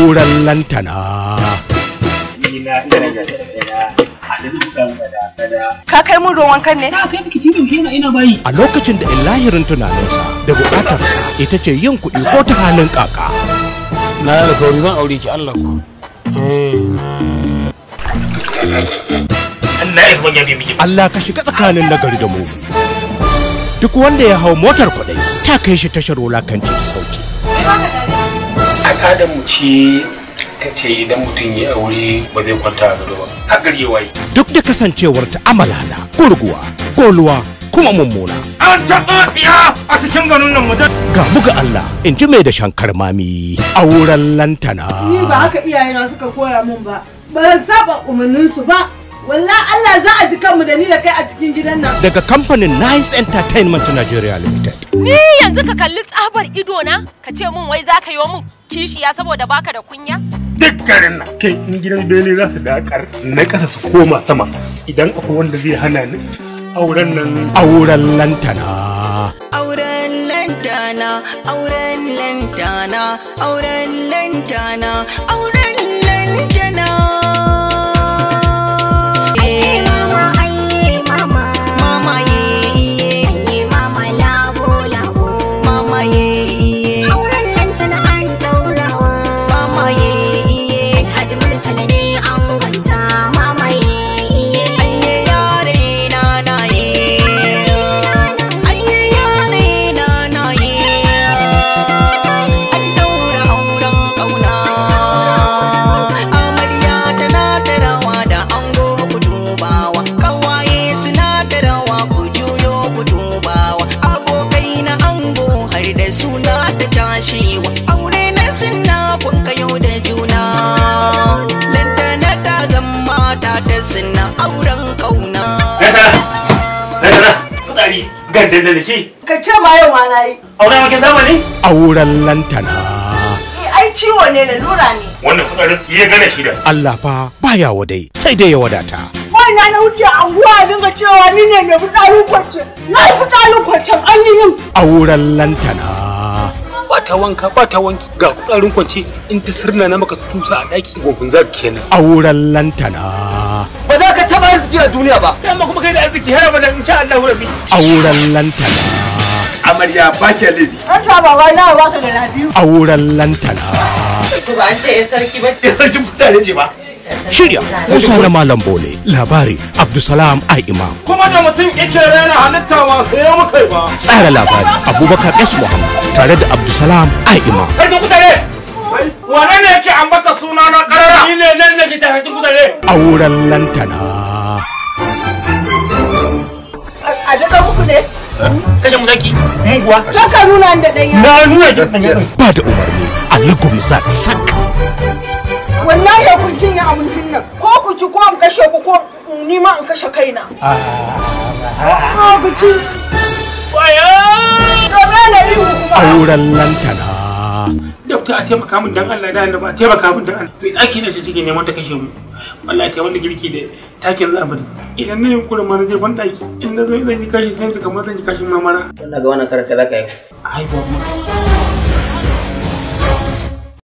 auren lantana. Ka kai mun ruwan kan ne? Na kai miki tibin ina bayi. A lokacin da lahirin tunaninsa da bukatarsa ita ce yin kuɗi ko ta halin kaka. Na da kauri zan aure ki Allah ku. Allah ka shiga tsakanin nagari da mu. Duk wanda ya hau motar kwaɗai ta kai shi tashar wulakanci ta sauki. Al'adar mu ce ta ce idan mutum ya aure ba zai kwanta a gado ba. Har gari ya waye. Duk da kasancewar ta amalala, gurguwa, goluwa kuma mummuna. An taɓa tsiya a cikin garin nan mutum. Ga buga Allah in ji mai da shankar mami auren lantana. Ni ba haka iyayena suka koya min ba. Ban saba umarninsu ba. Wallahi Allah za a ji kanmu da ni da kai a cikin gidan nan. Daga kamfanin Nice Entertainment Nigeria Limited. Ni yanzu ka kalli tsabar ido na ka ce min wai za ka yi min kishiya saboda baka da kunya? Duk garin nan kai in gidan bene za su dakar na ƙasa su koma sama idan akwai wanda zai hana ni auren nan. Auren lantana. Auren lantana, auren lantana, auren lantana, auren lantana. Aure na suna kun kayo da juna. Lantana ta zama ta suna auren kauna. Lantana, kutsari, gandan da ke. Ka ce ma yau ma na yi. Auren wakin zamani? Auren lantana. Ai ciwo ne lalura ne. Wannan kutsarin ya gane shi da. Allah fa baya wadai sai dai ya wadata. Wannan na wuce anguwa dinga cewa ni ne mai fitsarin kwance. Na yi fitsarin kwancen an yi yin. Auren lantana. Ba ta wanka ba ta wanki ga kutsarin kwance in ta sirna na maka tusa a daki gobin zaka kenan. Auren lantana. Ba za ka taba arziki a duniya ba. Kai ma kuma kai da arziki har abada insha Allah rabbi. Auren lantana. Amarya ba ke libi. An saba wai na baka da lafiya. Auren lantana. Ba an ce ya sarki ba ce. Ya sarkin mutane ce ba. Shirya Musa na Malam Bole. Labari Abdulsalam Ai Imam. Kuma da mutum yake rena halittawa sai ya muka ba. Tsara labari Abubakar S Muhammad tare da Abdulsalam Ai Imam. Kai da kutare. Wane ne yake ambata suna na karara? Ni ne nan nake ta hajin kutare. Auren lantana. A daga muku ne? Kashe mu zaki muguwa. Ka nuna da ɗan yaro. Na nuna ki sanya. Ba da umarni Alaikum Zat Sak. Wallahi kun cinye abincin nan. Ko ku ci ko in kashe ku ko ni ma in kashe kaina. Ku ci. Waya! Dole ne yi kuma. Auren lantana. Dokta a taimaka min dan Allah da Annabi a taimaka min dan Allah. Mai daki ne shi take neman ta kashe mu. Wallahi ta wanda girki da takin zamani. Idan na yi kurin ma na je ban daki in na zo zan yi kashi sai kamar zan yi kashin mamara. Wannan ga wannan karaka zaka yi. Ai ba mu.